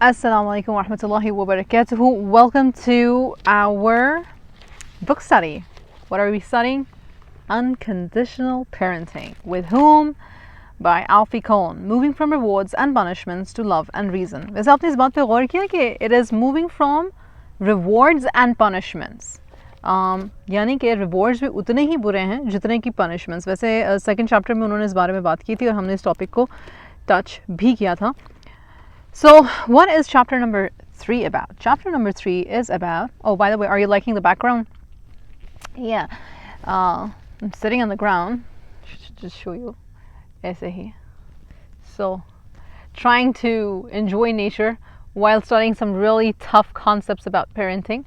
Assalamu alaikum wa rahmatullahi wa barakatuhu. Welcome to our book study. What are we studying? Unconditional Parenting. With whom? By Alfie Kohn. Moving from rewards and punishments to love and reason. वैसे आपने इस बात पे गौर किया कि it is moving from rewards and punishments. यानी कि rewards भी उतने ही बुरे हैं जितने की punishments. वैसे second chapter में उन्होंने इस बारे में बात की थी और हमने इस topic को touch भी किया था. So, what is chapter number 3 about? Chapter number 3 is about, oh, by the way, are you liking the background? Yeah. I'm sitting on the ground. Just show you. ऐसे ही. So, trying to enjoy nature while studying some really tough concepts about parenting.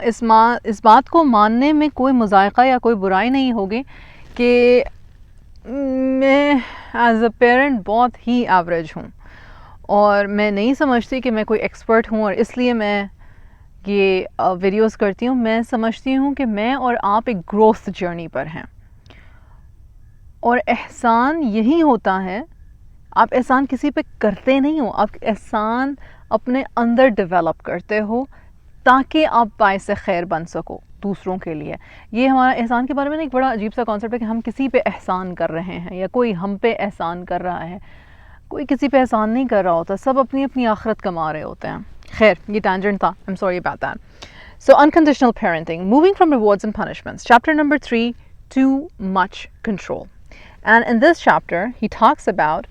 इस बात को मानने में कोई मुज़ायक़ा या कोई बुराई नहीं होगी कि मैं as a parent बहुत ही average हूँ. اور میں نہیں سمجھتی کہ میں کوئی ایکسپرٹ ہوں اور اس لیے میں یہ ویڈیوز کرتی ہوں. میں سمجھتی ہوں کہ میں اور آپ ایک گروتھ جرنی پر ہیں اور احسان یہی ہوتا ہے. آپ احسان کسی پہ کرتے نہیں ہو, آپ احسان اپنے اندر ڈیولپ کرتے ہو تاکہ آپ باعث خیر بن سکو دوسروں کے لیے. یہ ہمارا احسان کے بارے میں ایک بڑا عجیب سا کانسیپٹ ہے کہ ہم کسی پہ احسان کر رہے ہیں یا کوئی ہم پہ احسان کر رہا ہے. کوئی کسی پہ احسان نہیں کر رہا ہوتا, سب اپنی اپنی آخرت کما رہے ہوتے ہیں. خیر, یہ ٹینجنٹ تھا. I'm sorry about that. So, unconditional parenting, moving from rewards and punishments. Chapter number 3, too much control. And in this chapter, he talks about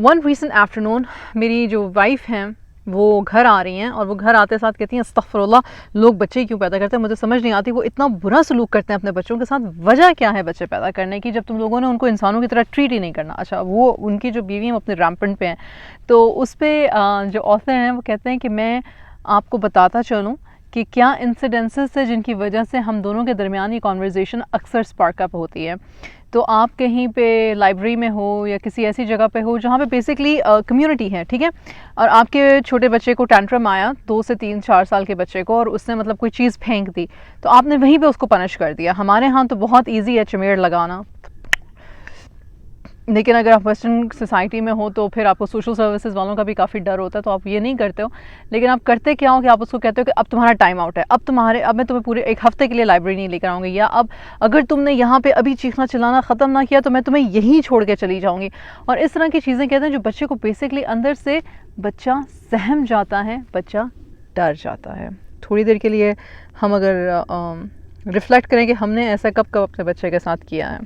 one recent afternoon, میری جو وائف ہیں وہ گھر آ رہی ہیں اور وہ گھر آتے ساتھ کہتی ہیں استغفر اللہ, لوگ بچے کیوں پیدا کرتے ہیں, مجھے سمجھ نہیں آتی وہ اتنا برا سلوک کرتے ہیں اپنے بچوں کے ساتھ. وجہ کیا ہے بچے پیدا کرنے کی جب تم لوگوں نے ان کو انسانوں کی طرح ٹریٹ ہی نہیں کرنا. اچھا, وہ ان کی جو بیوی ہیں وہ اپنے ریمپنٹ پہ ہیں, تو اس پہ جو آتھر ہیں وہ کہتے ہیں کہ میں آپ کو بتاتا چلوں کہ کیا انسیڈنسز تھے جن کی وجہ سے ہم دونوں کے درمیان یہ کانورزیشن اکثر سپارک اپ ہوتی ہے. تو آپ کہیں پہ لائبریری میں ہو یا کسی ایسی جگہ پہ ہو جہاں پہ بیسکلی کمیونٹی ہے, ٹھیک ہے, اور آپ کے چھوٹے بچے کو ٹینٹرم آیا 2 سے 3-4 سال کے بچے کو, اور اس نے مطلب کوئی چیز پھینک دی تو آپ نے وہیں پہ اس کو پنش کر دیا. ہمارے ہاں تو بہت ایزی ہے چمیڑ لگانا, لیکن اگر آپ ویسٹرن سوسائٹی میں ہو تو پھر آپ کو سوشل سروسز والوں کا بھی کافی ڈر ہوتا ہے, تو آپ یہ نہیں کرتے ہو. لیکن آپ کرتے کیا ہو کہ آپ اس کو کہتے ہو کہ اب تمہارا ٹائم آؤٹ ہے, اب میں تمہیں پورے 1 ہفتے کے لیے لائبریری نہیں لے کر آؤں گی, یا اب اگر تم نے یہاں پہ ابھی چیخنا چلانا ختم نہ کیا تو میں تمہیں یہیں چھوڑ کے چلی جاؤں گی. اور اس طرح کی چیزیں کہتے ہیں جو بچے کو بیسکلی اندر سے بچہ سہم جاتا ہے, بچہ ڈر جاتا ہے. تھوڑی دیر کے لیے ہم اگر ریفلیکٹ کریں کہ ہم نے ایسا کب کب اپنے بچے کے ساتھ کیا ہے.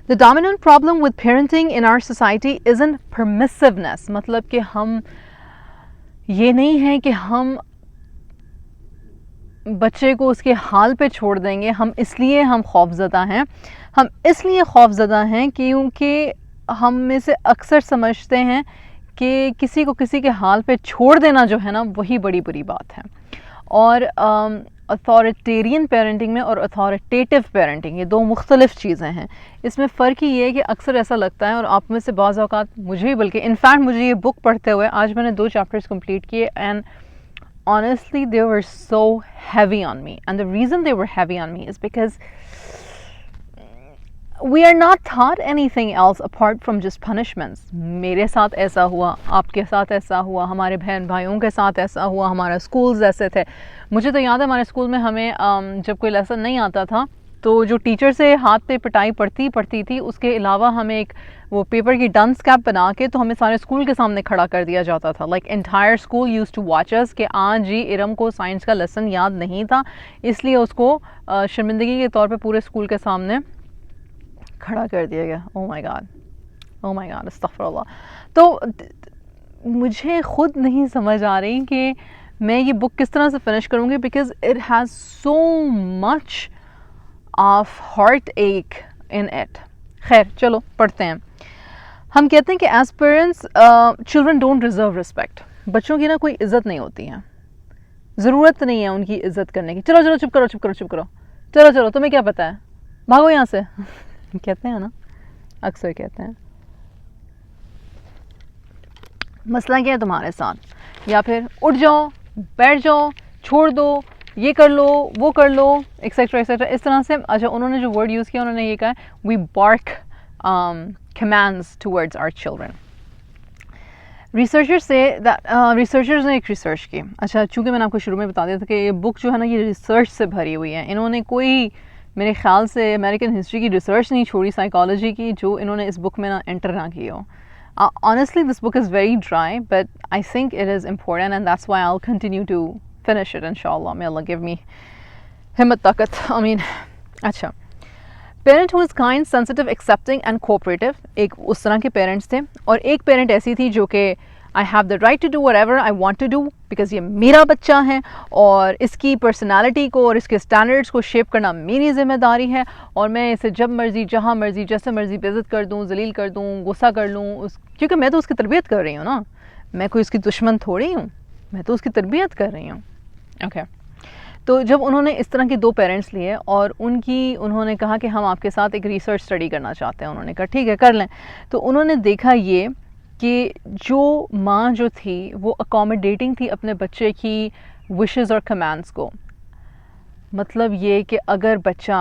The dominant problem with parenting in our society isn't permissiveness. مطلب کہ ہم یہ نہیں ہے کہ ہم بچے کو اس کے حال پہ چھوڑ دیں گے. ہم اس لیے خوفزدہ ہیں. ہم اس لیے خوفزدہ ہیں کیونکہ ہم میں سے اکثر سمجھتے ہیں کہ کسی کو کسی کے حال پہ چھوڑ دینا جو ہے نا وہی بڑی بری بات ہے. اور اتھارٹیرین پیرنٹنگ میں اور اتھارٹیٹیو پیرنٹنگ یہ 2 مختلف چیزیں ہیں. اس میں فرق ہی یہ ہے کہ اکثر ایسا لگتا ہے, اور آپ میں سے بعض اوقات مجھے ہی, بلکہ انفیکٹ مجھے یہ بک پڑھتے ہوئے آج میں نے 2 چیپٹرز کمپلیٹ کیے, and honestly they were so heavy on me, and the reason they were heavy on me is because we are not taught anything else apart from just punishments. میرے ساتھ ایسا ہوا, آپ کے ساتھ ایسا ہوا, ہمارے بہن بھائیوں کے ساتھ ایسا ہوا, ہمارے اسکولز ایسے تھے. مجھے تو یاد ہے ہمارے اسکول میں ہمیں جب کوئی لیسن نہیں آتا تھا تو جو ٹیچر سے ہاتھ پہ پٹائی پڑتی تھی, اس کے علاوہ ہمیں ایک وہ پیپر کی ڈنس کیپ بنا کے تو ہمیں سارے اسکول کے سامنے کھڑا کر دیا جاتا تھا. Like entire school use to watch اس کہ آج جی ارم کو سائنس کا لیسن یاد نہیں تھا, اس لیے اس کو شرمندگی کے طور پہ پورے اسکول کے سامنے کھڑا کر دیا گیا. او مائی گاڈ, استغفر اللہ. تو مجھے خود نہیں سمجھ آ رہی کہ میں یہ بک کس طرح سے فنش کروں گی, because it has so much of heart ایک ان اٹ. خیر چلو پڑھتے ہیں. ہم کہتے ہیں کہ as parents children don't deserve respect. بچوں کی نا کوئی عزت نہیں ہوتی ہے, ضرورت نہیں ہے ان کی عزت کرنے کی. چلو چپ کرو, چلو تمہیں کیا پتہ ہے, بھاگو یہاں سے. کہتے ہیں نا, اکثر کہتے ہیں. مسئلہ کیا ہے تمہارے ساتھ, یا پھر اٹھ جاؤ, بیٹھ جاؤ, چھوڑ دو, یہ کر لو, وہ کر لو, ایکسیٹرا ایکسیٹرا, اس طرح سے. اچھا, انہوں نے جو ورڈ یوز کیا انہوں نے یہ کہا وی بارک commands towards our children. Researchers say that researchers ने एक रिसर्च की. अच्छा, चूँकि मैंने आपको शुरू में बता दिया था कि ये बुक जो है ना ये रिसर्च से भरी हुई है. इन्होंने कोई मेरे ख्याल से अमेरिकन हिस्ट्री की रिसर्च नहीं छोड़ी साइकोलॉजी की जो इन्होंने इस बुक में ना एंटर ना की हो. Honestly, this book is very dry, but I think it is important, and that's why I'll continue to finish it, inshallah. May Allah give me himmat taqat. I mean, अच्छा. Parent who is kind, sensitive, accepting and cooperative, एक उस तरह के parents थे. और एक parent ऐसी थी जो कि I have the right to do whatever I want to do because ये मेरा बच्चा है और इसकी पर्सनालिटी को और इसके स्टैंडर्ड्स को शेप करना मेरी ज़िम्मेदारी है और मैं इसे जब मर्ज़ी जहाँ मर्ज़ी जैसे मर्ज़ी बेइज्जत कर दूँ, जलील कर दूँ, गुस्सा कर लूँ, क्योंकि मैं तो उसकी तरबियत कर रही हूँ ना. मैं कोई उसकी दुश्मन थोड़ी हूँ, मैं तो उसकी तरबियत कर रही हूँ. ओके. तो जब उन्होंने इस तरह के दो पेरेंट्स लिए और उन्होंने कहा कि हम आपके साथ एक रिसर्च स्टडी करना चाहते हैं. उन्होंने कहा ठीक है कर लें. तो उन्होंने देखा ये कि जो माँ जो थी वो अकोमोडेटिंग थी अपने बच्चे की विशेस और कमांड्स को. मतलब ये कि अगर बच्चा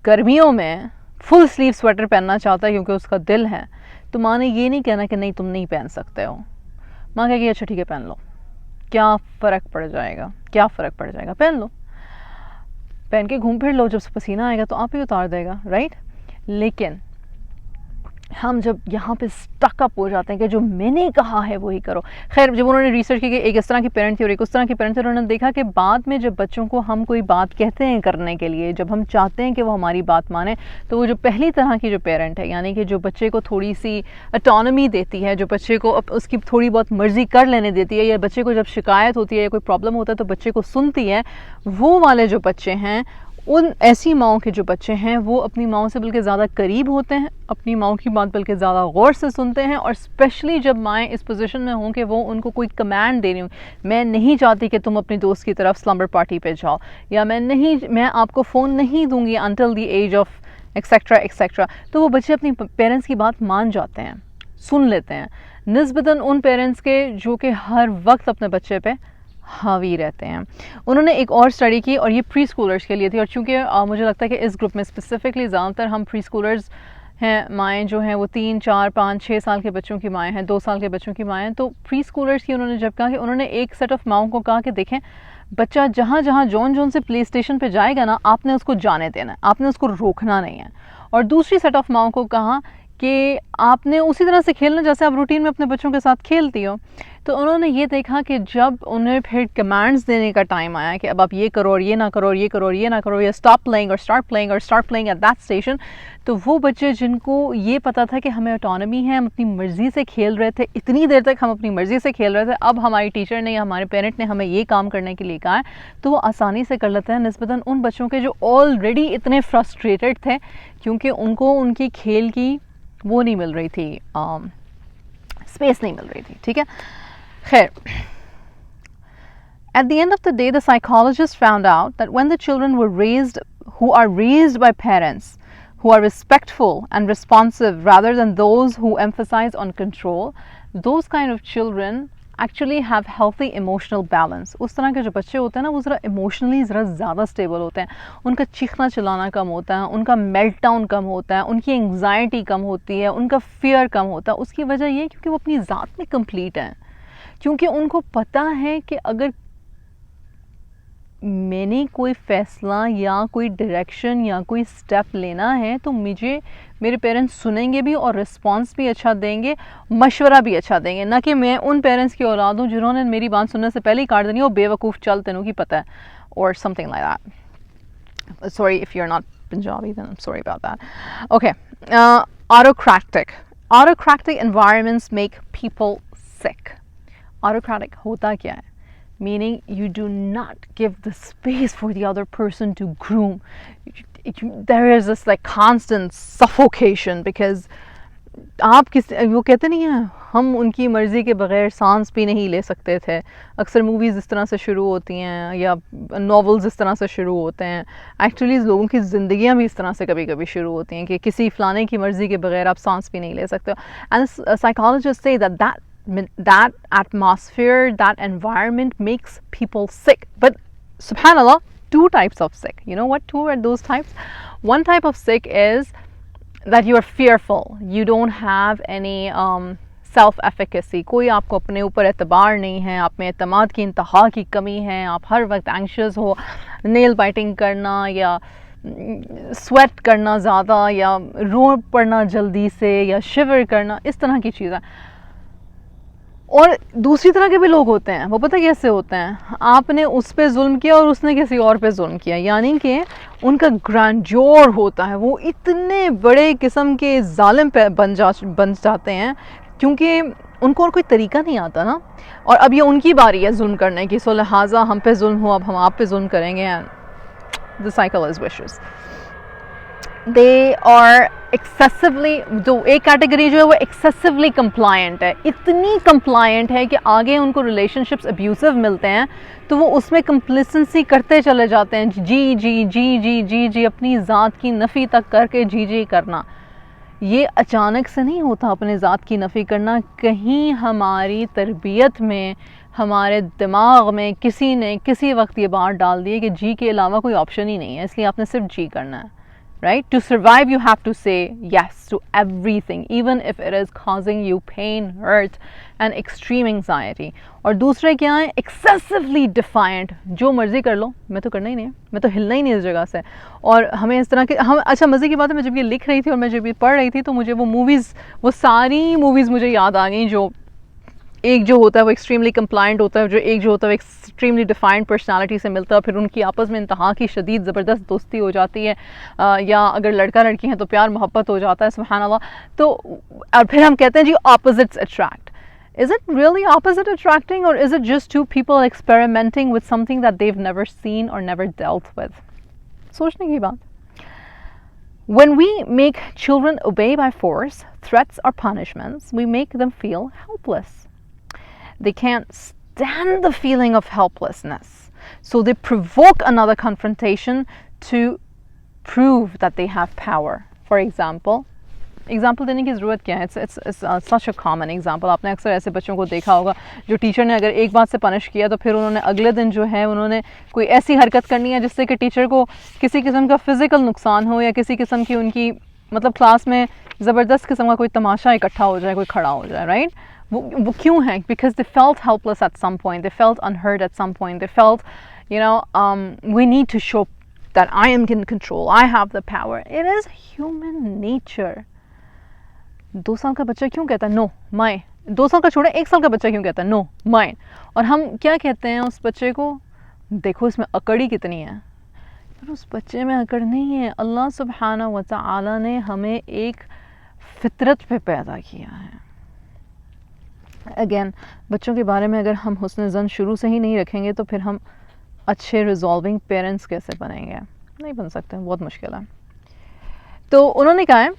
गर्मियों में फुल स्लीव स्वेटर पहनना चाहता है क्योंकि उसका दिल है, तो माँ ने ये नहीं कहना कि नहीं तुम नहीं पहन सकते हो. माँ कहेगी अच्छा ठीक है पहन लो, क्या फ़र्क पड़ जाएगा, क्या फ़र्क पड़ जाएगा, पहन लो, पहन के घूम फिर लो, जब पसीना आएगा तो आप ही उतार देगा, राइट. लेकिन हम जब यहाँ पे स्टक अप हो जाते हैं कि जो मैंने कहा है वही करो. खैर, जब उन्होंने रिसर्च की कि एक इस तरह की पेरेंट थी और एक उस तरह की पेरेंट थी, उन्होंने देखा कि बाद में जब बच्चों को हम कोई बात कहते हैं करने के लिए, जब हम चाहते हैं कि वो हमारी बात माने, तो वो जो पहली तरह की जो पेरेंट है, यानी कि जो बच्चे को थोड़ी सी ऑटोनॉमी देती है, जो बच्चे को उसकी थोड़ी बहुत मर्ज़ी कर लेने देती है, या बच्चे को जब शिकायत होती है या कोई प्रॉब्लम होता है तो बच्चे को सुनती है, वो वाले जो बच्चे हैं, उन ऐसी माँओं के जो बच्चे हैं वो अपनी माँओं से बल्कि ज़्यादा करीब होते हैं, अपनी माँओं की बात बल्कि ज़्यादा गौर से सुनते हैं. और स्पेशली जब माएँ इस पोजीशन में हों कि वो उनको कोई कमांड दे रही हूँ, मैं नहीं चाहती कि तुम अपनी दोस्त की तरफ स्लम्बर पार्टी पे जाओ, या मैं आपको फ़ोन नहीं दूंगी until the age of etcetera etcetera, तो वो बच्चे अपनी पेरेंट्स की बात मान जाते हैं, सुन लेते हैं, निस्बतन उन पेरेंट्स के जो कि हर वक्त अपने बच्चे पे हावी रहते हैं. उन्होंने एक और स्टडी की और ये प्री स्कूलर्स के लिए थी. और चूँकि मुझे लगता है कि इस ग्रुप में स्पेसिफिकली ज़्यादातर हम प्री स्कूलर्स हैं, माएँ जो हैं वो 3, 4, 5, 6 साल के बच्चों की माएँ हैं, 2 साल के बच्चों की माएँ हैं. तो प्री स्कूलर्स की उन्होंने जब कहा कि उन्होंने एक सेट ऑफ माओं को कहा कि देखें बच्चा जहाँ जहाँ जौन से प्ले स्टेशन पर जाएगा ना, आपने उसको जाने देना है, आपने उसको रोकना नहीं है. और दूसरी सेट ऑफ माओं को कहा कि आपने उसी तरह से खेलना जैसे आप रूटीन में अपने बच्चों के साथ खेलती हो. तो उन्होंने ये देखा कि जब उन्हें फिर कमांड्स देने का टाइम आया कि अब आप ये करो और ये ना करो और ये करो और ये ना करो, या स्टॉप प्लेइंग और स्टार्ट प्लेइंग और start playing at that station, तो वो बच्चे जिनको ये पता था कि हमें ऑटोनॉमी है, हम अपनी मर्ज़ी से खेल रहे थे, इतनी देर तक हम अपनी मर्ज़ी से खेल रहे थे, अब हमारी टीचर ने या हमारे पेरेंट ने हमें ये काम करने के लिए कहा है, तो वो आसानी से कर लेते हैं निस्बतन उन बच्चों के जो ऑलरेडी इतने फ्रस्ट्रेटेड थे क्योंकि उनको उनकी खेल की वो नहीं मिल रही थी, स्पेस नहीं मिल रही थी. ठीक है, खैर. At the end of the day, the psychologists found out that when the children who are raised by parents who are respectful and responsive rather than those who emphasize on control, those kind of children actually have healthy emotional balance. उस तरह के जो बच्चे होते हैं ना वो ज़रा इमोशनली ज़रा ज़्यादा स्टेबल होते हैं, उनका चीखना चिल्लाना कम होता है, उनका मेल्ट डाउन कम होता है, उनकी एंग्जाइटी कम होती है, उनका फियर कम होता है. उसकी वजह ये है क्योंकि वो अपनी ज़ात में कंप्लीट हैं, क्योंकि उनको पता है कि अगर मैंने कोई फ़ैसला या कोई डायरेक्शन या कोई स्टेप लेना है तो मुझे मेरे पेरेंट्स सुनेंगे भी और रिस्पांस भी अच्छा देंगे, मशवरा भी अच्छा देंगे. ना कि मैं उन पेरेंट्स की औलाद हूँ जिन्होंने मेरी बात सुनने से पहले ही काट देनी, वो बेवकूफ़ चल तेनों की पता है, और something like that. Sorry if you are not Punjabi, then I am sorry about that. Okay. Autocratic environments make people sick. Autocratic होता क्या है? Meaning you do not give the space for the other person to groom. There is this like constant suffocation because आप वो कहते नहीं हैं हम उनकी मर्ज़ी के बग़ैर सांस भी नहीं ले सकते थे. अक्सर मूवीज़ इस तरह से शुरू होती हैं या नॉवेल्स इस तरह से शुरू होते हैं. एक्चुअली लोगों की ज़िंदगियाँ भी इस तरह से कभी कभी शुरू होती हैं कि किसी फ़लाने की मर्ज़ी के बग़ैर आप सांस भी नहीं ले सकते हो. एंड साइकोलॉजिस्ट से that atmosphere, that environment makes people sick. But subhanallah, 2 types of sick. You know what 2 are those types? One type of sick is that you are fearful, you don't have any self efficacy, कोई आपको अपने ऊपर एतबार नहीं है, आप में एतमाद की इंतहा की कमी है, आप हर वक्त एंक्शियस हो, नेल बाइटिंग करना या स्वेट करना ज़्यादा या रो पड़ना जल्दी से या शिवर करना, इस तरह की चीज़ें. और दूसरी तरह के भी लोग होते हैं, वो पता कैसे होते हैं, आपने उस पर जुल्म किया और उसने किसी और पे जुल्म किया, यानी कि उनका ग्रैंड्योर होता है, वो इतने बड़े किस्म के जालिम पे बन जाते हैं क्योंकि उनको और कोई तरीका नहीं आता ना. और अब ये उनकी बारी है जुल्म करने की, सो लिहाजा हम पे जुल्म हो, अब हम आप पे जुल्म करेंगे. The cycle is vicious. They are excessively, जो एक कैटेगरी जो है वो एक्सेसिवली कंप्लायंट है, इतनी कंप्लायंट है कि आगे उनको रिलेशनशिप्स अब्यूसिव मिलते हैं तो वो उसमें कंप्लिसेंसी करते चले जाते हैं, जी जी जी जी जी जी, अपनी ज़ात की नफ़ी तक करके जी जी करना. ये अचानक से नहीं होता अपने ज़ात की नफ़ी करना, कहीं हमारी तरबियत में, हमारे दिमाग में किसी ने किसी वक्त ये बात डाल दी है कि जी के अलावा कोई ऑप्शन ही नहीं है, इसलिए आपने सिर्फ जी करना है. Right? To survive, you have to say yes to everything, even if it is causing you pain, hurt, and extreme anxiety. और दूसरे क्या है, excessively defiant, जो मर्जी कर लो, मैं तो करना ही नहीं है, मैं तो हिलना ही नहीं इस जगह से. और हमें इस तरह के, हम, अच्छा मज़े की बात है, मैं जब ये लिख रही थी और मैं जब ये पढ़ रही थी तो मुझे वो मूवीज़, वो सारी मूवीज़ मुझे याद आ गई. जो एक जो होता है वो एक्सट्रीमली कंप्लायंट होता है, जो एक जो होता है वो एक्सट्रीमली डिफाइंड पर्सनालिटी से मिलता है, फिर उनकी आपस में इंतहा की शदीद ज़बरदस्त दोस्ती हो जाती है, या अगर लड़का लड़की हैं तो प्यार मोहब्बत हो जाता है, सुभान अल्लाह. तो और फिर हम कहते हैं जी opposites attract. Is it really opposite attracting, or is it just two people experimenting with something that they've never seen or never dealt with? सोचने की बात. When we make children obey by force, threats or punishments, we make them feel helpless. They can't stand the feeling of helplessness, so they provoke another confrontation to prove that they have power. For example, example देने की ज़रूरत क्या है, it's such a common example. आपने अक्सर ऐसे बच्चों को देखा होगा जो टीचर ने अगर एक बात से पनिश किया तो फिर उन्होंने अगले दिन जो है उन्होंने कोई ऐसी हरकत करनी है जिससे कि टीचर को किसी किस्म का फिज़िकल नुकसान हो, या किसी किस्म की उनकी मतलब क्लास में ज़बरदस्त किस्म का कोई तमाशा इकट्ठा हो जाए, कोई खड़ा हो जाए. राइट? वो क्यों है? Because they felt helpless at some point, they felt unheard at some point, they felt we need to show that I am in control, I have the power. It is human nature. 2 साल का बच्चा क्यों कहता है no mine? 2 साल का छोड़ा, 1 साल का बच्चा क्यों कहता है नो माइन? और हम क्या कहते हैं उस बच्चे को, देखो इसमें अकड़ ही कितनी है. पर उस बच्चे में अकड़ नहीं है. अल्लाह सुब्हाना व तआला ने हमें एक फितरत पे पैदा किया है. अगेन, बच्चों के बारे में अगर हम हुस्न ज़न शुरू से ही नहीं रखेंगे तो फिर हम अच्छे रिजॉल्विंग पेरेंट्स कैसे बनेंगे? नहीं बन सकते, बहुत मुश्किल है. तो उन्होंने कहा है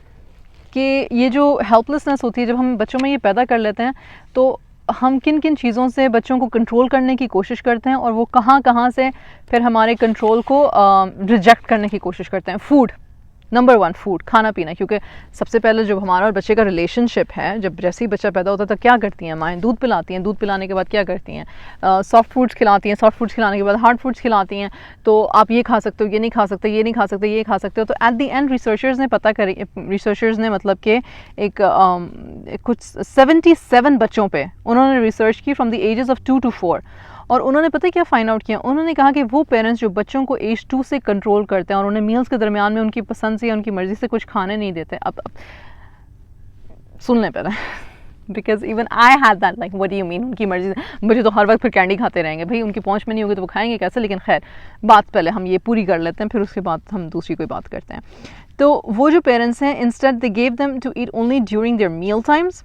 कि ये जो हेल्पलेसनेस होती है जब हम बच्चों में ये पैदा कर लेते हैं तो हम किन किन चीज़ों से बच्चों को कंट्रोल करने की कोशिश करते हैं और वो कहाँ कहाँ से फिर हमारे कंट्रोल को रिजेक्ट करने की कोशिश करते हैं. फूड, नंबर 1 फूड, खाना पीना. क्योंकि सबसे पहले जब हमारा और बच्चे का रिलेशनशिप है, जब जैसे ही बच्चा पैदा होता है तो क्या करती हैं माएँ? दूध पिलाती हैं. दूध पिलाने के बाद क्या करती हैं? सॉफ्ट फूड्स खिलाती हैं. सॉफ्ट फूड्स खिलाने के बाद हार्ड फूड्स खिलाती हैं. तो आप ये खा सकते हो, ये नहीं खा सकते, ये नहीं खा सकते, ये खा सकते हो. तो एट द एंड रिसर्चर्स ने मतलब कि एक कुछ 77 बच्चों पे उन्होंने रिसर्च की from the ages of 2 to 4. और उन्होंने पता है क्या फाइंड आउट किया? उन्होंने कहा कि वो पेरेंट्स जो बच्चों को एज 2 से कंट्रोल करते हैं और उन्हें मील्स के दरमियान में उनकी पसंद से या उनकी मर्ज़ी से कुछ खाने नहीं देते. अब सुन लें पहले, because even I had that, like what do you mean उनकी मर्ज़ी से? मुझे तो हर वक्त फिर कैंडी खाते रहेंगे. भाई उनकी पहुंच में नहीं होगी तो वो खाएंगे कैसे? लेकिन खैर, बात पहले हम ये पूरी कर लेते हैं, फिर उसके बाद हम दूसरी कोई बात करते हैं. तो वो जो पेरेंट्स हैं, instead they gave them to eat only during their meal times,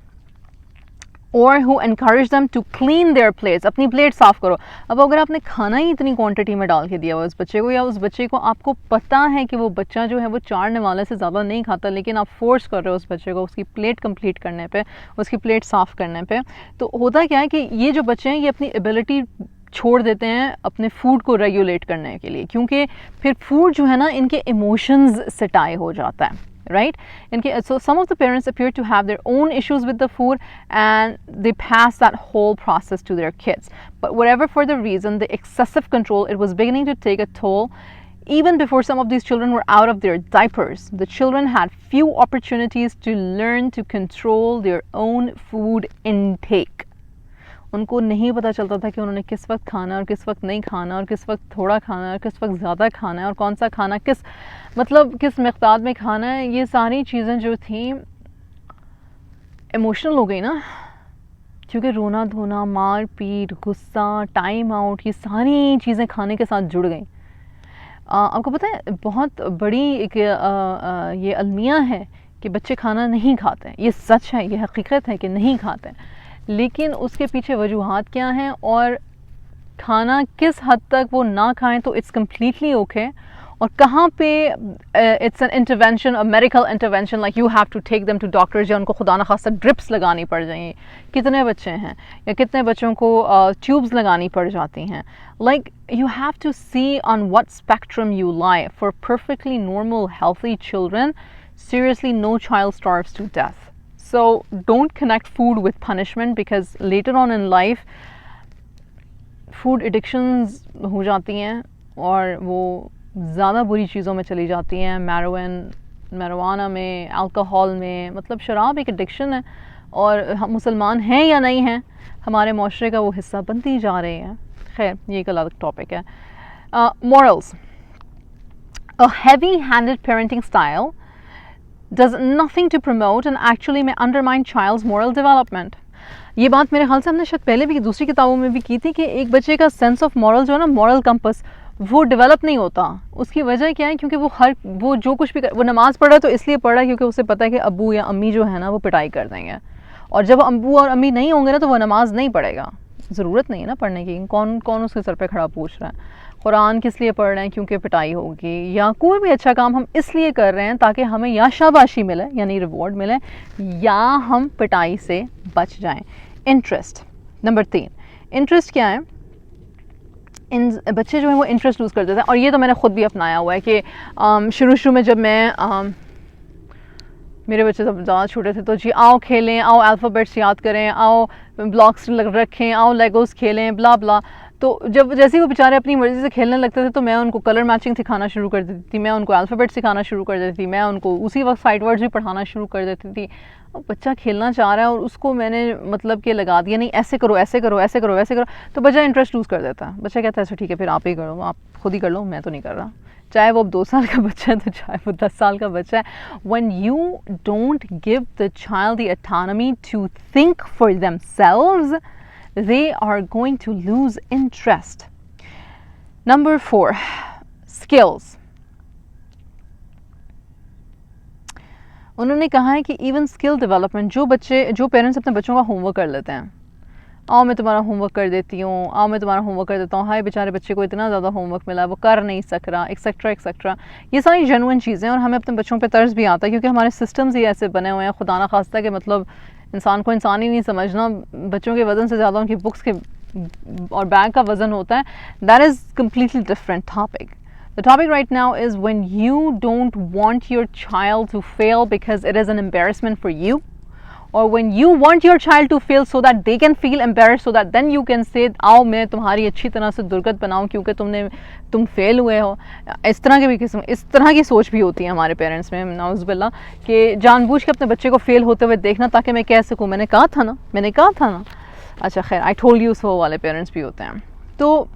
और who encourage them to clean their plates. अपनी प्लेट साफ़ करो. अब अगर आपने खाना ही इतनी क्वांटिटी में डाल के दिया हुआ उस बच्चे को, या उस बच्चे को आपको पता है कि वो बच्चा जो है वो 4 निवाले से ज़्यादा नहीं खाता, लेकिन आप फोर्स कर रहे हो उस बच्चे को उसकी प्लेट कंप्लीट करने पे, उसकी प्लेट साफ़ करने पे, तो होता क्या है कि ये जो बच्चे हैं ये अपनी एबिलिटी छोड़ देते हैं अपने फूड को रेगुलेट करने के लिए, क्योंकि फिर फूड जो है ना इनके इमोशंस से टाई हो जाता है. Right? So some of the parents appear to have their own issues with the food and they pass that whole process to their kids. But whatever for the reason, the excessive control, it was beginning to take a toll even before some of these children were out of their diapers, the children had few opportunities to learn to control their own food intake. उनको नहीं पता चलता था कि उन्होंने किस वक्त खाना और किस वक्त नहीं खाना, और किस वक्त थोड़ा खाना और किस वक्त ज़्यादा खाना है, और कौन सा खाना किस मिक़दार में खाना है. ये सारी चीज़ें जो थी इमोशनल हो गई ना, क्योंकि रोना धोना, मार पीट, गुस्सा, टाइम आउट, ये सारी चीज़ें खाने के साथ जुड़ गई. आपको पता है बहुत बड़ी एक ये अलमिया है कि बच्चे खाना नहीं खाते हैं. ये सच है, ये हकीकत है कि नहीं खाते हैं, लेकिन उसके पीछे वजूहात क्या हैं और खाना किस हद तक वो ना खाएं तो इट्स कम्प्लीटली ओके, और कहाँ पे it's an intervention, a medical intervention, like you have to take them to doctors, या उनको खुदा न खास्ता ड्रिप्स लगानी पड़ जाएंगी. कितने बच्चे हैं या कितने बच्चों को ट्यूब्स लगानी पड़ जाती हैं. Like you have to see on what spectrum you lie. For perfectly normal, healthy children, seriously, no child starves to death. So don't connect food with punishment, because later on in life, food addictions हो जाती हैं और वो ज़्यादा बुरी चीज़ों में चली जाती हैं. marijuana में, अल्कोहल में, मतलब शराब एक एडिक्शन है, और हम मुसलमान हैं या नहीं हैं, हमारे माशरे का वो हिस्सा बनती जा रही है. खैर, ये एक अलग टॉपिक है. Morals. A heavy-handed parenting style does nothing to promote and actually may undermine child's moral development. ये बात मेरे ख्याल से हमने शायद पहले भी दूसरी किताबों में भी की थी कि एक बच्चे का सेंस ऑफ मॉरल जो है ना, मॉरल कंपस, वो डेवलप नहीं होता. उसकी वजह क्या है? क्योंकि वो जो कुछ भी वो नमाज़ पढ़ रहा है तो इसलिए पढ़ रहा है क्योंकि उसे पता है कि अब्बू या अम्मी जो है ना वो पिटाई कर देंगे, और जब अब्बू और अम्मी नहीं होंगे ना तो वो नमाज़ नहीं पढ़ेगा. ज़रूरत नहीं है ना पढ़ने की. कौन उसके सर पे खड़ा पूछ रहा है? कुरान किस लिए पढ़ रहे हैं? क्योंकि पिटाई होगी. या कोई भी अच्छा काम हम इसलिए कर रहे हैं ताकि हमें या शाबाशी मिले, यानी रिवॉर्ड मिले, या हम पिटाई से बच जाएं. इंटरेस्ट. नंबर 3, इंटरेस्ट क्या है? इन बच्चे जो हैं वो इंटरेस्ट लूज़ कर देते हैं, और ये तो मैंने ख़ुद भी अपनाया हुआ है कि शुरू में जब मैं मेरे बच्चे जब ज़्यादा छोटे थे तो जी आओ खेलें, आओ अल्फ़ाबेट्स याद करें, आओ ब्लॉक्स रखें, आओ लेगोस खेलें, ब्ला ब्ला. तो जब जैसे ही वो बेचारे अपनी मर्ज़ी से खेलने लगते थे तो मैं उनको कलर मैचिंग सिखाना शुरू कर देती थी, मैं उनको अल्फ़ाबेट सिखाना शुरू कर देती थी, मैं उनको उसी वक्त साइड वर्ड्स भी पढ़ाना शुरू कर देती थी. अब बच्चा खेलना चाह रहा है और उसको मैंने मतलब कि लगा दिया, नहीं ऐसे करो, ऐसे करो, ऐसे करो, ऐसे करो, तो बच्चा इंटरेस्ट लूज़ कर देता है. बच्चा कहता है अच्छा ठीक है फिर आप ही करो, आप खुद ही कर लो, मैं तो नहीं कर रहा. चाहे वो 2 साल का बच्चा है तो चाहे वो 10 साल का बच्चा है. When you don't give the child the autonomy to think for themselves, they are going to lose interest. Number 4, skills. उन्होंने कहा है कि इवन स्किल डेवलपमेंट, जो पेरेंट्स अपने बच्चों का होमवर्क कर लेते हैं, आओ मैं तुम्हारा होमवर्क कर देती हूँ, आओ मैं तुम्हारा होमवर्क कर देता हूँ, हाय बेचारे बच्चे को इतना ज़्यादा होमवर्क मिला है, वो कर नहीं सक रहा, एक्सेट्रा एक्सेट्रा. ये सारी जेन्युइन चीज़ें, और हमें अपने बच्चों पे तर्स भी आता है क्योंकि हमारे सिस्टम्स ही ऐसे बने हुए हैं. खुदा ना खास्ता कि मतलब इंसान को इंसान ही नहीं समझना, बच्चों के वज़न से ज़्यादा उनकी बुक्स के और बैग का वज़न होता है. That is completely different topic. The topic right now is when you don't want your child to fail because it is an embarrassment for you, or when you want your child to fail so that they can feel embarrassed, so that then you can say आओ मैं तुम्हारी अच्छी तरह से दुर्गत बनाऊं क्योंकि तुम fail हुए हो. इस तरह के भी किस्म, इस तरह की सोच भी होती है हमारे पेरेंट्स में, नाउज़ बिल्लाह, कि जानबूझ के अपने बच्चे को फेल होते हुए देखना ताकि मैं कह सकूँ मैंने कहा था ना. अच्छा खैर, आई टोल्ड यू सो वाले पेरेंट्स भी होते हैं. तो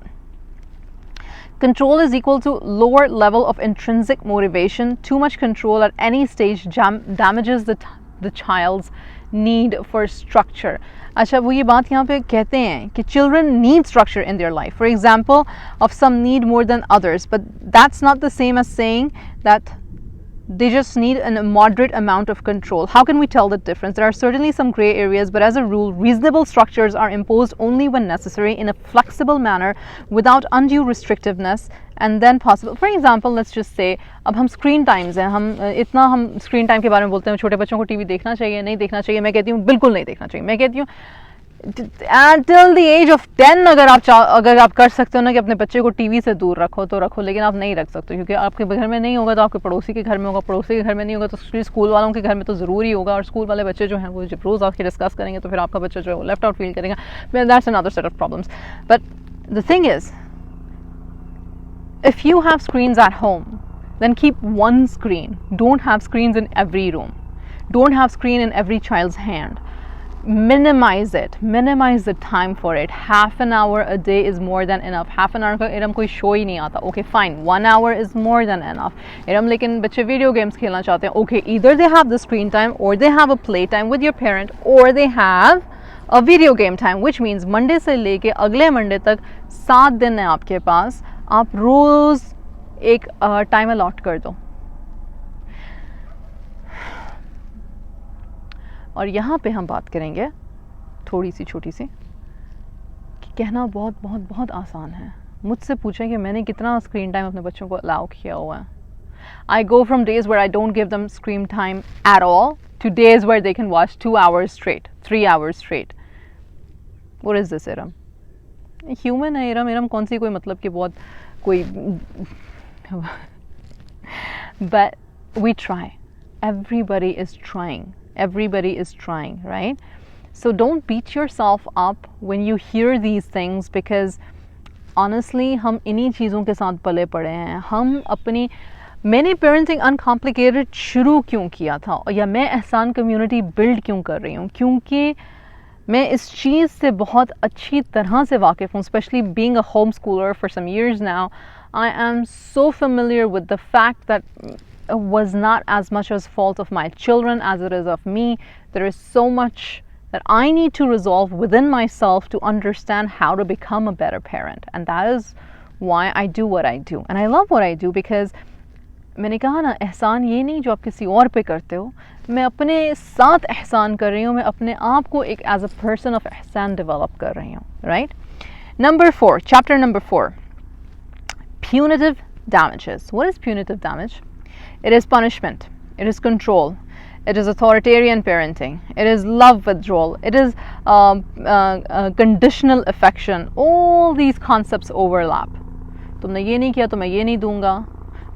control is equal to lower level of intrinsic motivation. Too much control at any stage damages the child's need for structure. अच्छा, वो ये बात यहाँ पे कहते हैं कि children need structure in their life. For example, of some need more than others, but that's not the same as saying that they just need a moderate amount of control. How can we tell the difference? There are certainly some gray areas, but as a rule, reasonable structures are imposed only when necessary in a flexible manner without undue restrictiveness and then possible. For example, let's just say अब हम screen times हैं, हम screen time के बारे में बोलते हैं, छोटे बच्चों को टीवी देखना चाहिए, नहीं देखना चाहिए. मैं कहती हूँ बिल्कुल नहीं देखना चाहिए. मैं कहती हूँ टिल द एज ऑफ 10 अगर आप कर सकते हो ना कि अपने बच्चे को टीवी से दूर रखो तो रखो, लेकिन आप नहीं रख सकते क्योंकि आपके घर में नहीं होगा तो आपके पड़ोसी के घर में होगा, पड़ोसी के घर में नहीं होगा तो स्कूल वालों के घर में तो ज़रूरी होगा, और स्कूल वाले बच्चे जो हैं वो जब रोज़ आके डिस्कस करेंगे तो फिर आपका बच्चा जो है वो लेफ्ट आउट फील करेगा. That's another set of problems. But the thing is if you have screens at home, then keep one screen. Don't have screens in every room. Don't have screen in every child's hand. Minimize it. Minimize the time for it. Half an hour a day is more than enough. Half an hour का इरम कोई show ही नहीं आता. Okay, fine. 1 hour is more than enough. Iram लेकिन बच्चे video games खेलना चाहते हैं. Okay, either they have the screen time or they have a play time with your parent or they have a video game time, which means Monday से लेके अगले Monday तक 7 दिन है आपके पास. आप रोज़ एक टाइम अलॉट कर दो. और यहाँ पे हम बात करेंगे थोड़ी सी छोटी सी कि कहना बहुत बहुत बहुत आसान है. मुझसे पूछें कि मैंने कितना स्क्रीन टाइम अपने बच्चों को अलाउ किया हुआ है. I go from days where I don't give them screen time at all to days where they can watch 2 hours straight, 3 hours straight. What is this, Iram? Human है इरम. इरम कौन सी कोई मतलब कि बहुत कोई but we try. Everybody is trying. Everybody is trying, right? So don't beat yourself up when you hear these things, because honestly हम इन्हीं चीज़ों के साथ पले पड़े हैं. हम अपनी मैंने पेरेंटिंग अनकॉम्प्लिकेटेड शुरू क्यों किया था, या मैं एहसान कम्युनिटी बिल्ड क्यों कर रही हूँ, क्योंकि मैं इस चीज़ से बहुत अच्छी तरह से वाकिफ़ हूँ. Specially being a home schooler for some years now, I am so familiar with the fact that was not as much as fault of my children as it is of me. There is so much that I need to resolve within myself to understand how to become a better parent, and that is why I do what I do. And I love what I do because मैंने कहा ना, एहसान ये नहीं जो आप किसी और पे करते हो, मैं अपने साथ एहसान कर रही हूँ. मैं अपने आप को एक एज अ पर्सन ऑफ एहसान डेवलप कर रही हूँ, right. Number 4, chapter number 4, punitive damages. What is punitive damage? It is punishment. It is control. It is authoritarian parenting. It is love withdrawal. It is conditional affection. All these concepts overlap. तुमने ये नहीं किया तो मैं ये नहीं दूंगा.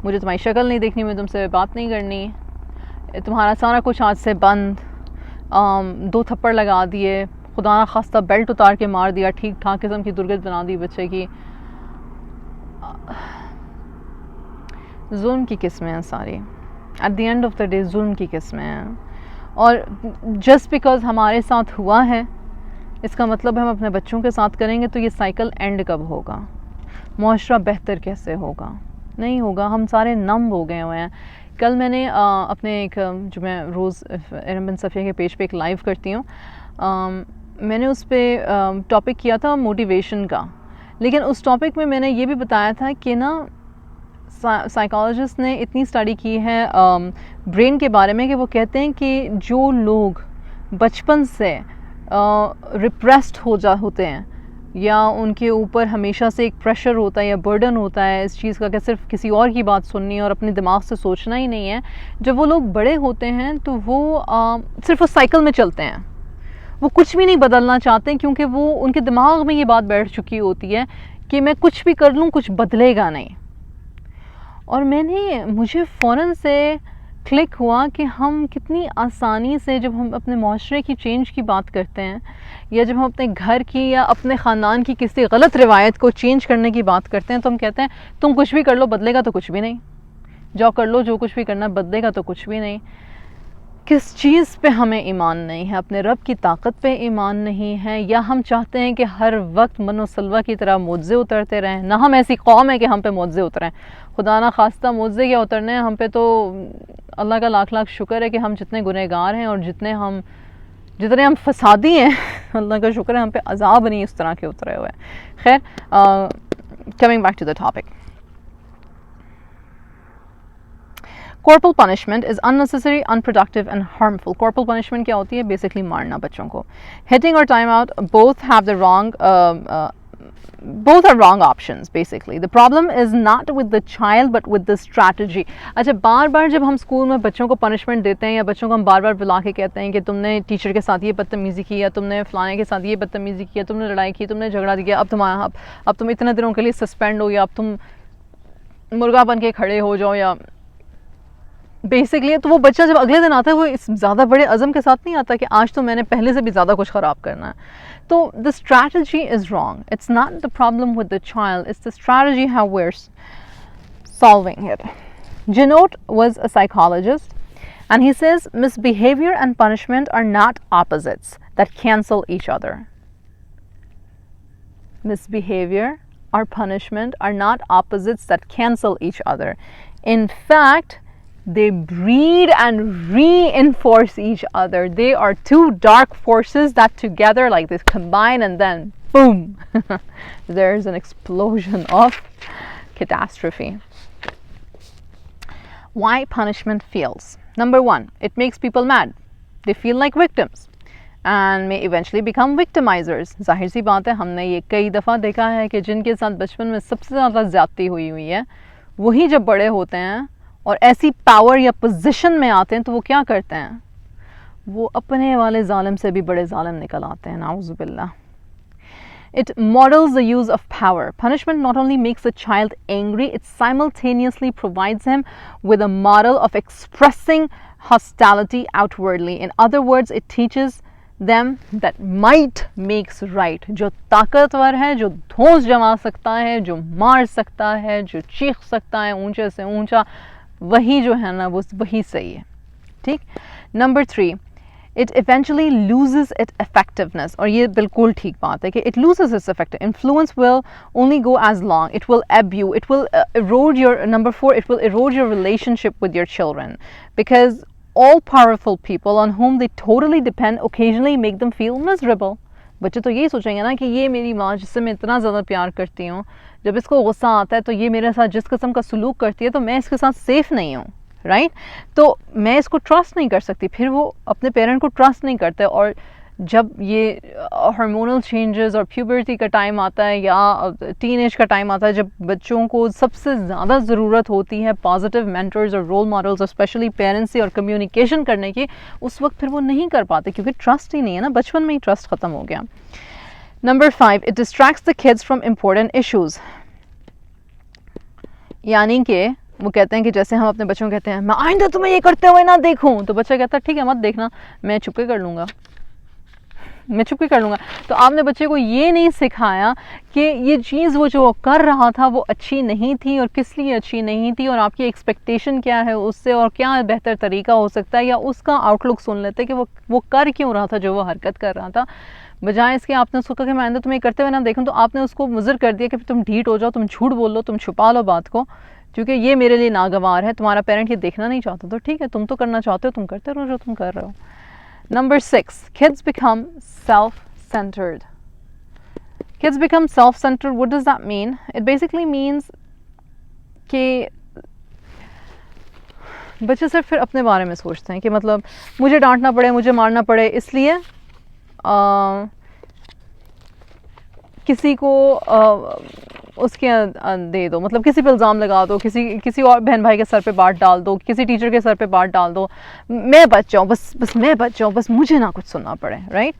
मुझे तुम्हारी शक्ल नहीं देखनी, मैं तुमसे बात नहीं करनी, तुम्हारा सारा कुछ आज से बंद. 2 थप्पड़ लगा दिए, खुदा ना खास्ता बेल्ट उतार के मार दिया, ठीक ठाक किस्म की दुर्गत बना दी बच्चे की. जुल्म की किस्में हैं सारी. At the end of the day जुल्म की किस्में हैं. और जस्ट बिकॉज हमारे साथ हुआ है, इसका मतलब हम अपने बच्चों के साथ करेंगे तो ये साइकिल एंड कब होगा, मुआशरा बेहतर कैसे होगा? नहीं होगा. हम सारे नम हो गए हुए हैं. कल मैंने अपने एक जो मैं रोज़ इरम बिन सफ़िया के पेज पे एक लाइव करती हूँ, मैंने उस पर टॉपिक किया था मोटिवेशन का. लेकिन उस टॉपिक में मैंने ये भी बताया था कि ना साइकोलॉजिस्ट ने इतनी स्टडी की है ब्रेन के बारे में कि वो कहते हैं कि जो लोग बचपन से रिप्रेस्ड होते हैं, या उनके ऊपर हमेशा से एक प्रेशर होता है या बर्डन होता है इस चीज़ का कि सिर्फ किसी और की बात सुननी है और अपने दिमाग से सोचना ही नहीं है, जब वो लोग बड़े होते हैं तो वो सिर्फ उस साइकिल में चलते हैं. वो कुछ भी नहीं बदलना चाहते क्योंकि वो उनके दिमाग में ये बात बैठ चुकी होती है कि मैं कुछ भी कर लूँ कुछ बदलेगा नहीं. और मुझे फ़ौरन से क्लिक हुआ कि हम कितनी आसानी से जब हम अपने माशरे की चेंज की बात करते हैं, या जब हम अपने घर की या अपने ख़ानदान की किसी गलत रिवायत को चेंज करने की बात करते हैं, तो हम कहते हैं तुम कुछ भी कर लो बदलेगा तो कुछ भी नहीं, जाओ कर लो जो कुछ भी करना बदलेगा तो कुछ भी नहीं. किस चीज़ पे हमें ईमान नहीं है? अपने रब की ताकत पे ईमान नहीं है, या हम चाहते हैं कि हर वक्त मनो सलवा की तरह मुआज़े उतरते रहें? ना हम ऐसी कौम है कि हम पे मुआज़े उतरें, खुदा ना खास्ता मुआज़े क्या उतरने हैं हम पे. तो अल्लाह का लाख लाख शुक्र है कि हम जितने गुनहगार हैं और जितने हम फसादी हैं, अल्लाह का शुक्र है हम पे अजाब नहीं इस तरह के उतरे हुए. खैर, coming back to the topic. Corporal punishment is unnecessary, unproductive and harmful. Corporal punishment क्या होती है? Basically मारना बच्चों को. Hitting or time out both are wrong options basically. The problem is not with the child but with the strategy. अच्छा, बार बार जब हम school में बच्चों को पनिशमेंट देते हैं, या बच्चों को हम बार बार बुला के कहते हैं कि तुमने टीचर के साथ ये बदतमीज़ी की, या तुमने फलाने के साथ ये बदतमीज़ी की, तुमने लड़ाई की, तुमने झगड़ा किया, अब तुम इतने दिनों के लिए सस्पेंड हो, या अब तुम मुर्गा बन के खड़े हो जाओ, या बेसिकली, तो वो बच्चा जब अगले दिन आता है वो इस ज़्यादा बड़े अज़म के साथ नहीं आता कि आज तो मैंने पहले से भी ज़्यादा कुछ ख़राब करना है. तो the strategy is wrong. It's not the problem with the child, it's the strategy how solving it. Genote was a psychologist, and he says misbehavior and punishment are not opposites that cancel each other. Misbehavior or punishment are not opposites that cancel each other. In fact, they breed and reinforce each other. They are two dark forces that together like this combine, and then boom, there's an explosion of catastrophe. Why punishment fails? Number one, it makes people mad. They feel like victims and may eventually become victimizers. जाहिर सी बात है, हमने ये कई दफ़ा देखा है कि जिनके साथ बचपन में सबसे ज़्यादा ज़्यादती हुई है, वही जब बड़े होते हैं और ऐसी पावर या पोजीशन में आते हैं तो वो क्या करते हैं, वो अपने वाले जालिम से भी बड़े जालिम निकल आते हैं, नाउज़ु बिल्लाह. It models the use of power. Punishment not only makes a child angry, it simultaneously provides him with a model of expressing hostility outwardly. In other words, it teaches them that might makes right. जो ताकतवर है, जो धौंस जमा सकता है, जो मार सकता है, जो चीख सकता है ऊंचे से ऊंचा, वही जो है ना वो वही सही है. ठीक. Number 3, it eventually loses its effectiveness. और ये बिल्कुल ठीक बात है कि it loses its effect. Influence will only go as long. It will ebb you. It will erode your, number 4, it will erode your relationship with your children, because all powerful people on whom they totally depend occasionally make them feel miserable. बच्चे तो यही सोचेंगे ना कि ये मेरी माँ जिससे मैं इतना ज़्यादा प्यार करती हूँ, जब इसको गुस्सा आता है तो ये मेरे साथ जिस किस्म का सलूक करती है तो मैं इसके साथ सेफ़ नहीं हूँ, राइट? तो मैं इसको ट्रस्ट नहीं कर सकती. फिर वो अपने पेरेंट को ट्रस्ट नहीं करते. और जब ये हार्मोनल चेंजेस और प्यूबर्टी का टाइम आता है या टीनेज का टाइम आता है, जब बच्चों को सबसे ज़्यादा ज़रूरत होती है पॉजिटिव मेंटर्स और रोल मॉडल्स और स्पेशली पेरेंट्स से और कम्युनिकेशन करने की, उस वक्त फिर वो नहीं कर पाते क्योंकि ट्रस्ट ही नहीं है ना, बचपन में ही ट्रस्ट ख़त्म हो गया. Number 5, it distracts the kids from important issues. यानी कि वो कहते हैं कि जैसे हम अपने बच्चों को कहते हैं मैं आइंदा तुम्हें ये करते हुए ना देखूं, तो बच्चा कहता है ठीक है मत देखना, मैं चुप के कर लूँगा, मैं चुप के कर लूँगा. तो आपने बच्चे को ये नहीं सिखाया कि ये चीज़ वो जो कर रहा था वो अच्छी नहीं थी और किस लिए अच्छी नहीं थी और आपकी एक्सपेक्टेशन क्या है उससे और क्या बेहतर तरीका हो सकता है, या उसका आउटलुक सुन लेते कि वो कर क्यों रहा था जो वो हरकत कर रहा था. बजाय इसके आपने उसको कहा कि मैं आइंदा तुम्हें करते हुए ना देखूं, तो आपने उसको मुज़र कर दिया कि तुम ढीठ हो जाओ, तुम झूठ बोल लो, तुम छुपा लो बात को, क्योंकि ये मेरे लिए नागवार है, तुम्हारा पेरेंट ये देखना नहीं चाहता. तो ठीक है, तुम तो करना चाहते हो, तुम करते रहो जो तुम कर रहे हो. Number 6, kids become self-centered. Kids become self-centered. What does that mean? It basically means कि बच्चे सिर्फ फिर अपने बारे में सोचते हैं कि मतलब मुझे डांटना पड़े, मुझे मारना पड़े, इसलिए किसी को उसके दे दो, मतलब किसी पे इल्ज़ाम लगा दो, किसी और बहन भाई के सर पे बात डाल दो, किसी टीचर के सर पे बात डाल दो, मैं बच जाऊँ, बस मैं बच जाऊँ, बस मुझे ना कुछ सुनना पड़े, right?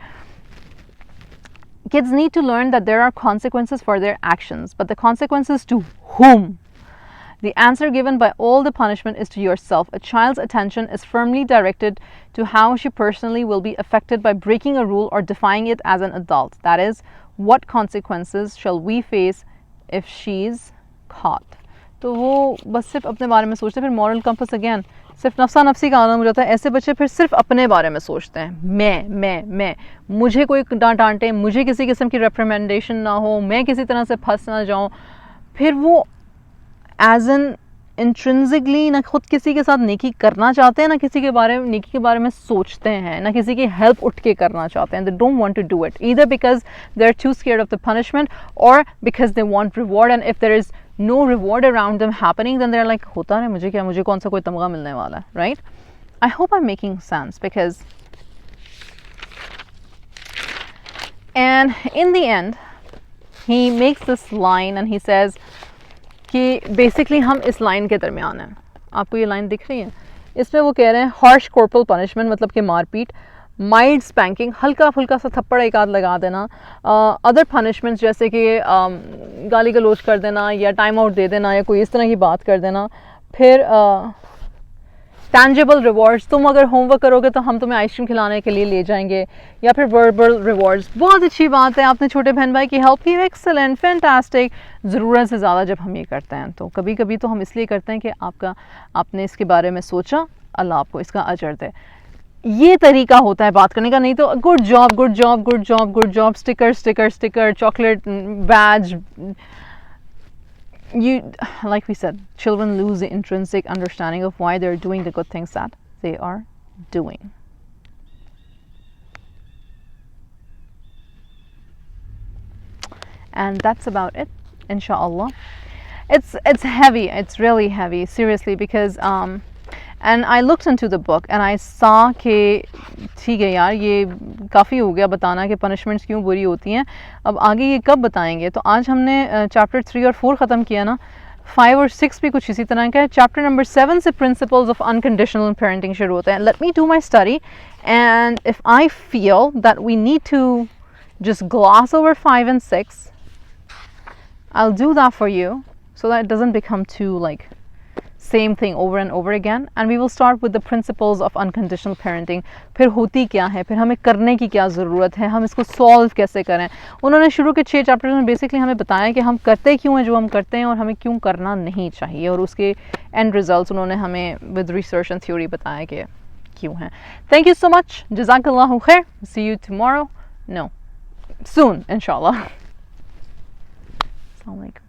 Kids need to learn that there are consequences for their actions, but the consequences to whom? The answer given by all the punishment is to yourself. A child's attention is firmly directed to how she personally will be affected by breaking a rule or defying it as an adult. That is, what consequences shall we face if she's caught? तो वो बस सिर्फ अपने बारे में सोचते हैं. फिर मॉरल कंपस अगेन सिर्फ नफ्सा नफ्सी का आलम हो जाता है. ऐसे बच्चे फिर सिर्फ अपने बारे में सोचते हैं, मैं मुझे कोई डांटे, मुझे किसी किस्म की रेप्रिमेंडेशन ना हो, मैं किसी तरह से फंस ना जाऊँ. फिर वो एज एन इंट्रिंसिकली ना खुद किसी के साथ नेकी करना चाहते हैं, ना किसी के बारे में नेकी के बारे में सोचते हैं, ना किसी की हेल्प उठ के करना चाहते हैं. They don't want to do it either because they are too scared of the punishment और because they want reward. And if there is no reward around them happening, then they're like होता है मुझे क्या, मुझे कौन सा कोई तमगा मिलने वाला है, right? I hope I'm making sense, because and in the end he makes this line and he says कि basically हम इस लाइन के दरमियान हैं. आपको ये लाइन दिख रही है? इसमें वो कह रहे हैं harsh corporal punishment मतलब कि मारपीट, माइल्ड स्पैंकिंग हल्का फुल्का सा थप्पड़ एक आध लगा देना, अदर पनिशमेंट्स जैसे कि गाली गलौज कर देना या टाइम आउट दे देना या कोई इस तरह की बात कर देना, फिर tangible rewards, तुम अगर होमवर्क करोगे तो हम तुम्हें आइसक्रीम खिलाने के लिए ले जाएंगे, या फिर verbal rewards. बहुत अच्छी बात है, आपने छोटे बहन भाई की हेल्प की, एक्सेलेंट, फैंटास्टिक. ज़रूरत से ज़्यादा जब हम ये करते हैं तो कभी कभी तो हम इसलिए करते हैं कि आपने इसके बारे में सोचा, अल्लाह आपको इसका अजर दे. ये तरीका होता है बात करने का. नहीं तो good job good job good job good job, sticker sticker sticker, chocolate, badge. You, like we said, children lose the intrinsic understanding of why they're doing the good things that they are doing. And that's about it, inshallah. It's heavy, it's really heavy, seriously, because and I looked into the book and I saw कि ठीक है यार, ये काफ़ी हो गया बताना कि पनिशमेंट्स क्यों बुरी होती हैं. अब आगे ये कब बताएंगे. तो आज हमने चैप्टर 3 और 4 ख़त्म किया ना. 5 और 6 भी कुछ इसी तरह का है. चैप्टर नंबर 7 से प्रिंसिपल्स ऑफ अनकंडीशनल पेरेंटिंग शुरू होता है. Let me do my study, and if I feel that we need to just gloss over 5 and 6, I'll do that for you so that it doesn't become too like same thing over and over again. And we will start with the principles of unconditional parenting. फिर होती क्या है, फिर हमें करने की क्या ज़रूरत है, हम इसको सॉल्व कैसे करें. उन्होंने शुरू के 6 चैप्टर्स में बेसिकली हमें बताया कि हम करते क्यों हैं जो हम करते हैं और हमें क्यों करना नहीं चाहिए, और उसके एंड रिजल्ट्स उन्होंने हमें विद रिसर्च एंड थ्योरी बताया कि क्यों हैं. Thank you so much. जज़ाकल्लाहु खैर. See you tomorrow. No, soon, inshallah. Assalamu alaikum.